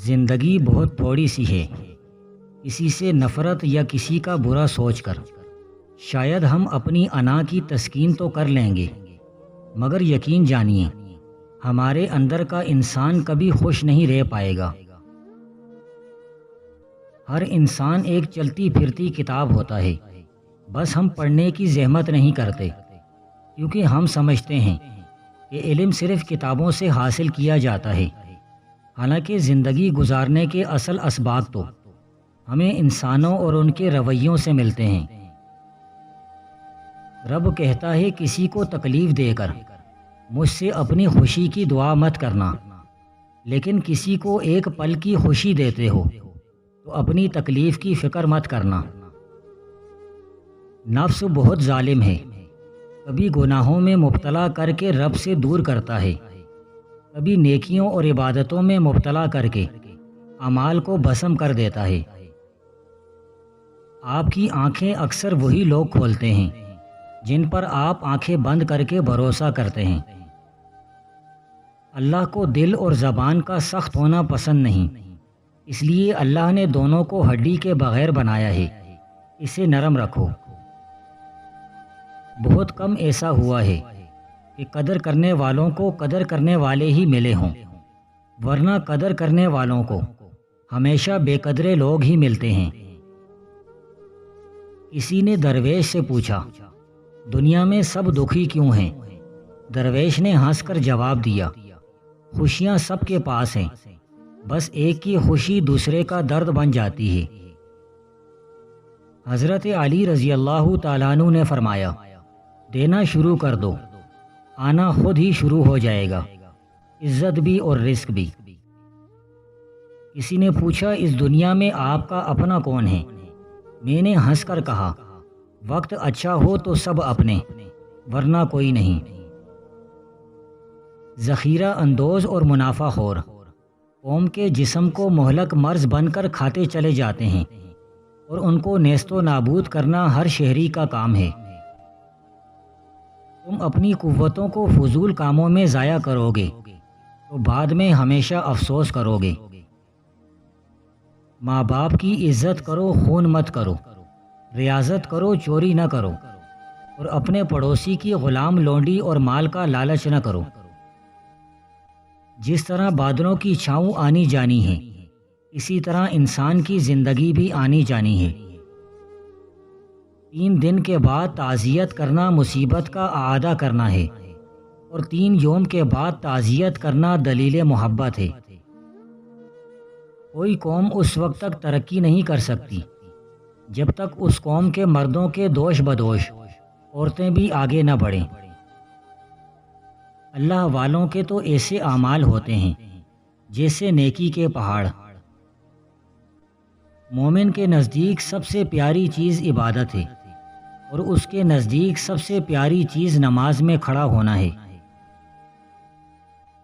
زندگی بہت تھوڑی سی ہے، کسی سے نفرت یا کسی کا برا سوچ کر شاید ہم اپنی انا کی تسکین تو کر لیں گے، مگر یقین جانیے ہمارے اندر کا انسان کبھی خوش نہیں رہ پائے گا۔ ہر انسان ایک چلتی پھرتی کتاب ہوتا ہے، بس ہم پڑھنے کی زحمت نہیں کرتے، کیونکہ ہم سمجھتے ہیں کہ علم صرف کتابوں سے حاصل کیا جاتا ہے، حالانکہ زندگی گزارنے کے اصل اسباق تو ہمیں انسانوں اور ان کے رویوں سے ملتے ہیں۔ رب کہتا ہے کسی کو تکلیف دے کر مجھ سے اپنی خوشی کی دعا مت کرنا، لیکن کسی کو ایک پل کی خوشی دیتے ہو تو اپنی تکلیف کی فکر مت کرنا۔ نفس بہت ظالم ہے، کبھی گناہوں میں مبتلا کر کے رب سے دور کرتا ہے، کبھی نیکیوں اور عبادتوں میں مبتلا کر کے اعمال کو بھسم کر دیتا ہے۔ آپ کی آنکھیں اکثر وہی لوگ کھولتے ہیں جن پر آپ آنکھیں بند کر کے بھروسہ کرتے ہیں۔ اللہ کو دل اور زبان کا سخت ہونا پسند نہیں، اس لیے اللہ نے دونوں کو ہڈی کے بغیر بنایا ہے، اسے نرم رکھو۔ بہت کم ایسا ہوا ہے کہ قدر کرنے والوں کو قدر کرنے والے ہی ملے ہوں، ورنہ قدر کرنے والوں کو ہمیشہ بے قدرے لوگ ہی ملتے ہیں۔ کسی نے درویش سے پوچھا، دنیا میں سب دکھی کیوں ہیں؟ درویش نے ہنس کر جواب دیا، خوشیاں سب کے پاس ہیں، بس ایک کی خوشی دوسرے کا درد بن جاتی ہے۔ حضرت علی رضی اللہ تعالیٰ عنہ نے فرمایا، دینا شروع کر دو، آنا خود ہی شروع ہو جائے گا، عزت بھی اور رزق بھی۔ کسی نے پوچھا، اس دنیا میں آپ کا اپنا کون ہے؟ میں نے ہنس کر کہا، وقت اچھا ہو تو سب اپنے، ورنہ کوئی نہیں۔ ذخیرہ اندوز اور منافع خور قوم کے جسم کو مہلک مرض بن کر کھاتے چلے جاتے ہیں، اور ان کو نیست و نابود کرنا ہر شہری کا کام ہے۔ تم اپنی قوتوں کو فضول کاموں میں ضائع کرو گے تو بعد میں ہمیشہ افسوس کرو گے۔ ماں باپ کی عزت کرو، خون مت کرو، ریاضت کرو، چوری نہ کرو، اور اپنے پڑوسی کی غلام لونڈی اور مال کا لالچ نہ کرو۔ جس طرح بادلوں کی چھاؤں آنی جانی ہے، اسی طرح انسان کی زندگی بھی آنی جانی ہے۔ 3 دن کے بعد تعزیت کرنا مصیبت کا اعادہ کرنا ہے، اور 3 یوم کے بعد تعزیت کرنا دلیل محبت ہے۔ کوئی قوم اس وقت تک ترقی نہیں کر سکتی جب تک اس قوم کے مردوں کے دوش بدوش عورتیں بھی آگے نہ بڑھیں۔ اللہ والوں کے تو ایسے اعمال ہوتے ہیں جیسے نیکی کے پہاڑ۔ مومن کے نزدیک سب سے پیاری چیز عبادت ہے، اور اس کے نزدیک سب سے پیاری چیز نماز میں کھڑا ہونا ہے۔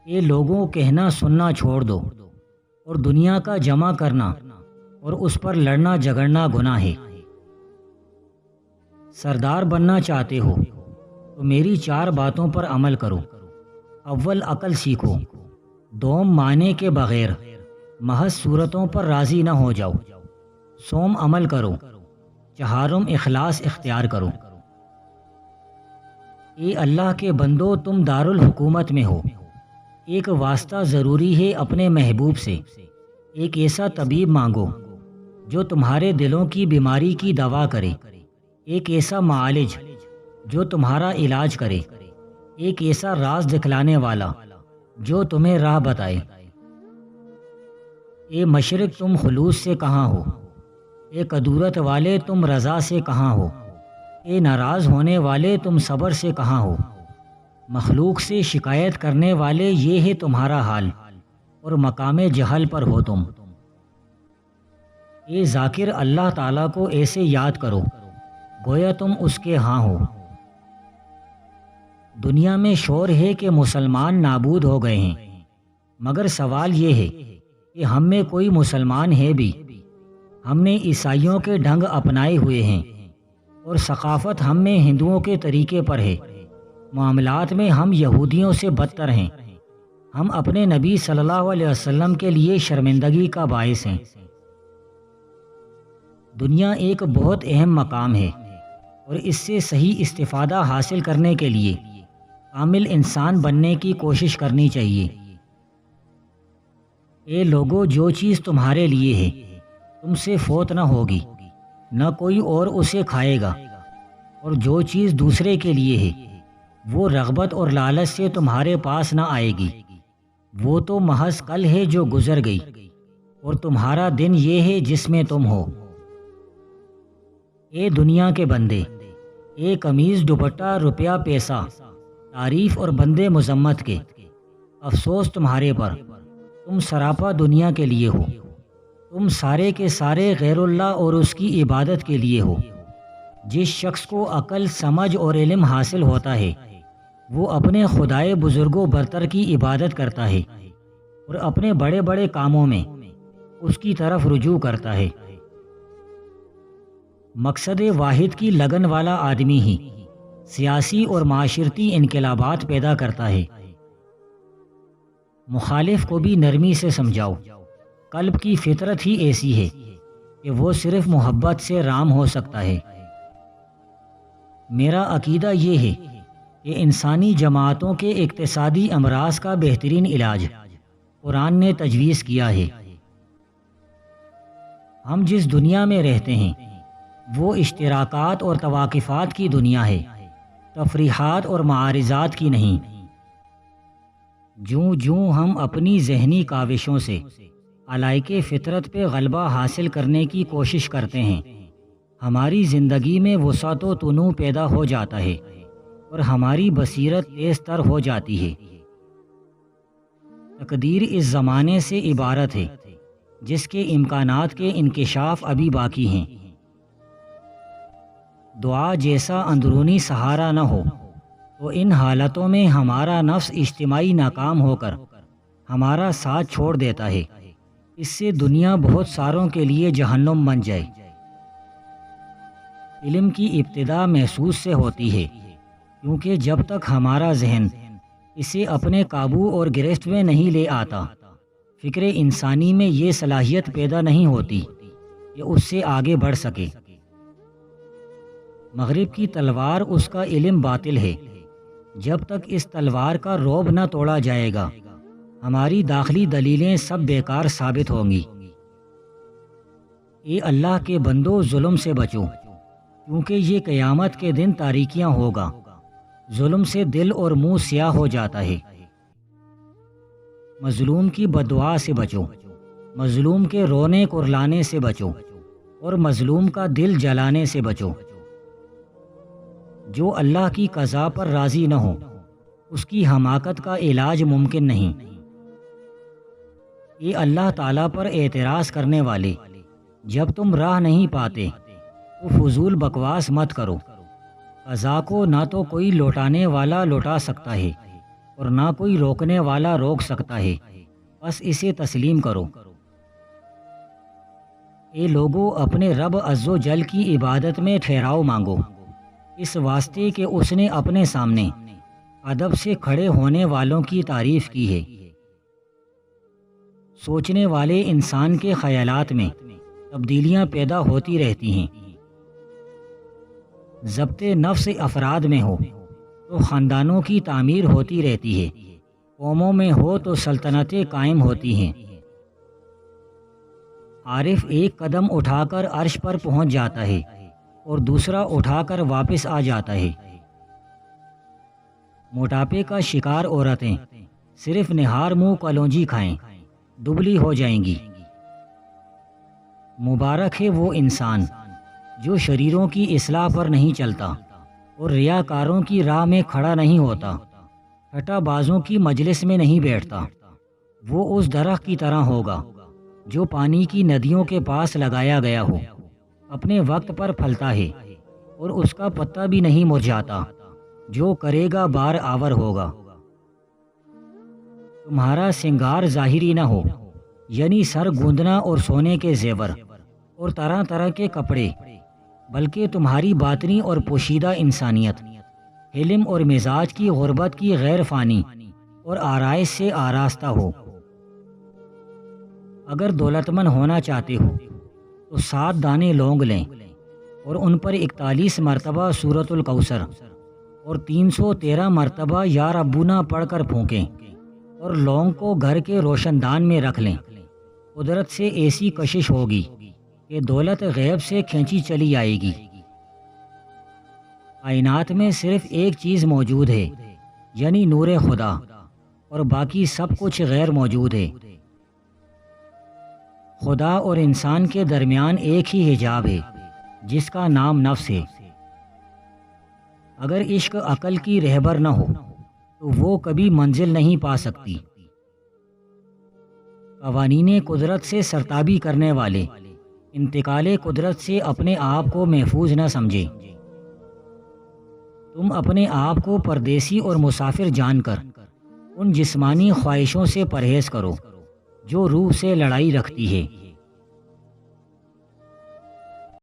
اے لوگوں، کہنا سننا چھوڑ دو اور دنیا کا جمع کرنا اور اس پر لڑنا جھگڑنا گناہ ہے۔ سردار بننا چاہتے ہو تو میری 4 باتوں پر عمل کرو۔ اول، عقل سیکھو۔ دوم، معنی کے بغیر محض صورتوں پر راضی نہ ہو جاؤ۔ سوم، عمل کرو۔ چہارم، اخلاص اختیار کرو۔ اے اللہ کے بندو، تم دارالحکومت میں ہو، ایک واسطہ ضروری ہے اپنے محبوب سے۔ ایک ایسا طبیب مانگو جو تمہارے دلوں کی بیماری کی دوا کرے، ایک ایسا معالج جو تمہارا علاج کرے، ایک ایسا راز دکھلانے والا جو تمہیں راہ بتائے۔ اے مشرق، تم خلوص سے کہاں ہو؟ اے کدورت والے، تم رضا سے کہاں ہو؟ اے ناراض ہونے والے، تم صبر سے کہاں ہو؟ مخلوق سے شکایت کرنے والے، یہ ہے تمہارا حال، اور مقام جہل پر ہو تم۔ اے ذاکر، اللہ تعالیٰ کو ایسے یاد کرو گویا تم اس کے ہاں ہو۔ دنیا میں شور ہے کہ مسلمان نابود ہو گئے ہیں، مگر سوال یہ ہے کہ ہم میں کوئی مسلمان ہے بھی؟ ہم نے عیسائیوں کے ڈھنگ اپنائے ہوئے ہیں، اور ثقافت ہم میں ہندوؤں کے طریقے پر ہے۔ معاملات میں ہم یہودیوں سے بدتر ہیں۔ ہم اپنے نبی صلی اللہ علیہ وسلم کے لیے شرمندگی کا باعث ہیں۔ دنیا ایک بہت اہم مقام ہے اور اس سے صحیح استفادہ حاصل کرنے کے لیے کامل انسان بننے کی کوشش کرنی چاہیے۔ اے لوگو، جو چیز تمہارے لیے ہے تم سے فوت نہ ہوگی، نہ کوئی اور اسے کھائے گا، اور جو چیز دوسرے کے لیے ہے وہ رغبت اور لالچ سے تمہارے پاس نہ آئے گی، وہ تو محض کل ہے جو گزر گئی، اور تمہارا دن یہ ہے جس میں تم ہو۔ اے دنیا کے بندے، اے قمیض دوپٹہ روپیہ پیسہ تعریف اور بندے مذمت کے، افسوس تمہارے پر، تم سراپا دنیا کے لیے ہو، تم سارے کے سارے غیر اللہ اور اس کی عبادت کے لیے ہو۔ جس شخص کو عقل، سمجھ اور علم حاصل ہوتا ہے وہ اپنے خدائے بزرگوں برتر کی عبادت کرتا ہے اور اپنے بڑے بڑے کاموں میں اس کی طرف رجوع کرتا ہے۔ مقصد واحد کی لگن والا آدمی ہی سیاسی اور معاشرتی انقلابات پیدا کرتا ہے۔ مخالف کو بھی نرمی سے سمجھاؤ، قلب کی فطرت ہی ایسی ہے کہ وہ صرف محبت سے رام ہو سکتا ہے۔ میرا عقیدہ یہ ہے کہ انسانی جماعتوں کے اقتصادی امراض کا بہترین علاج قرآن نے تجویز کیا ہے۔ ہم جس دنیا میں رہتے ہیں وہ اشتراکات اور تواقفات کی دنیا ہے، تفریحات اور معارضات کی نہیں۔ جوں جوں ہم اپنی ذہنی کاوشوں سے علائقے فطرت پہ غلبہ حاصل کرنے کی کوشش کرتے ہیں، ہماری زندگی میں وسعت و تنوع پیدا ہو جاتا ہے اور ہماری بصیرت تیز تر ہو جاتی ہے۔ تقدیر اس زمانے سے عبارت ہے جس کے امکانات کے انکشاف ابھی باقی ہیں۔ دعا جیسا اندرونی سہارا نہ ہو تو ان حالتوں میں ہمارا نفس اجتماعی ناکام ہو کر ہمارا ساتھ چھوڑ دیتا ہے، اس سے دنیا بہت ساروں کے لیے جہنم بن جائے۔ علم کی ابتدا محسوس سے ہوتی ہے، کیونکہ جب تک ہمارا ذہن اسے اپنے قابو اور گرفت میں نہیں لے آتا، فکر انسانی میں یہ صلاحیت پیدا نہیں ہوتی کہ اس سے آگے بڑھ سکے۔ مغرب کی تلوار اس کا علم باطل ہے، جب تک اس تلوار کا رعب نہ توڑا جائے گا ہماری داخلی دلیلیں سب بیکار ثابت ہوں گی۔ اے اللہ کے بندو، ظلم سے بچو، کیونکہ یہ قیامت کے دن تاریکیاں ہوگا۔ ظلم سے دل اور منہ سیاہ ہو جاتا ہے۔ مظلوم کی بددعا سے بچو، مظلوم کے رونے کرلانے سے بچو، اور مظلوم کا دل جلانے سے بچو۔ جو اللہ کی قضا پر راضی نہ ہو اس کی حماقت کا علاج ممکن نہیں۔ اے اللہ تعالیٰ پر اعتراض کرنے والے، جب تم راہ نہیں پاتے تو فضول بکواس مت کرو۔ قضا کو نہ تو کوئی لوٹانے والا لوٹا سکتا ہے اور نہ کوئی روکنے والا روک سکتا ہے، بس اسے تسلیم کرو۔ اے لوگو، اپنے رب عز و جل کی عبادت میں ٹھہراؤ مانگو، اس واسطے کہ اس نے اپنے سامنے ادب سے کھڑے ہونے والوں کی تعریف کی ہے۔ سوچنے والے انسان کے خیالات میں تبدیلیاں پیدا ہوتی رہتی ہیں۔ ضبط نفس افراد میں ہو تو خاندانوں کی تعمیر ہوتی رہتی ہے، قوموں میں ہو تو سلطنتیں قائم ہوتی ہیں۔ عارف ایک قدم اٹھا کر عرش پر پہنچ جاتا ہے اور دوسرا اٹھا کر واپس آ جاتا ہے۔ موٹاپے کا شکار عورتیں صرف نہار منہ کلونجی کھائیں دبلی ہو جائیں گی۔ مبارک ہے وہ انسان جو شریروں کی اصلاح پر نہیں چلتا اور ریاکاروں کی راہ میں کھڑا نہیں ہوتا، ٹھٹا بازوں کی مجلس میں نہیں بیٹھتا۔ وہ اس درخت کی طرح ہوگا جو پانی کی ندیوں کے پاس لگایا گیا ہو، اپنے وقت پر پھلتا ہے اور اس کا پتا بھی نہیں مرجھاتا، جو کرے گا بار آور ہوگا۔ تمہارا سنگار ظاہری نہ ہو، یعنی سر گوندنا اور سونے کے زیور اور طرح طرح کے کپڑے، بلکہ تمہاری باطنی اور پوشیدہ انسانیت، علم اور مزاج کی غربت کی غیر فانی اور آرائش سے آراستہ ہو۔ اگر دولت مند ہونا چاہتے ہو تو 7 دانے لونگ لیں اور ان پر 41 مرتبہ سورۃ الکوثر اور 313 مرتبہ یا ربنا پڑھ کر پھونکیں اور لونگ کو گھر کے روشن دان میں رکھ لیں۔ قدرت سے ایسی کشش ہوگی کہ دولت غیب سے کھینچی چلی آئے گی۔ کائنات میں صرف ایک چیز موجود ہے، یعنی نور خدا، اور باقی سب کچھ غیر موجود ہے۔ خدا اور انسان کے درمیان ایک ہی حجاب ہے جس کا نام نفس ہے۔ اگر عشق عقل کی رہبر نہ ہو تو وہ کبھی منزل نہیں پا سکتی۔ قوانین قدرت سے سرتابی کرنے والے انتقال قدرت سے اپنے آپ کو محفوظ نہ سمجھے۔ تم اپنے آپ کو پردیسی اور مسافر جان کر ان جسمانی خواہشوں سے پرہیز کرو جو روح سے لڑائی رکھتی ہے۔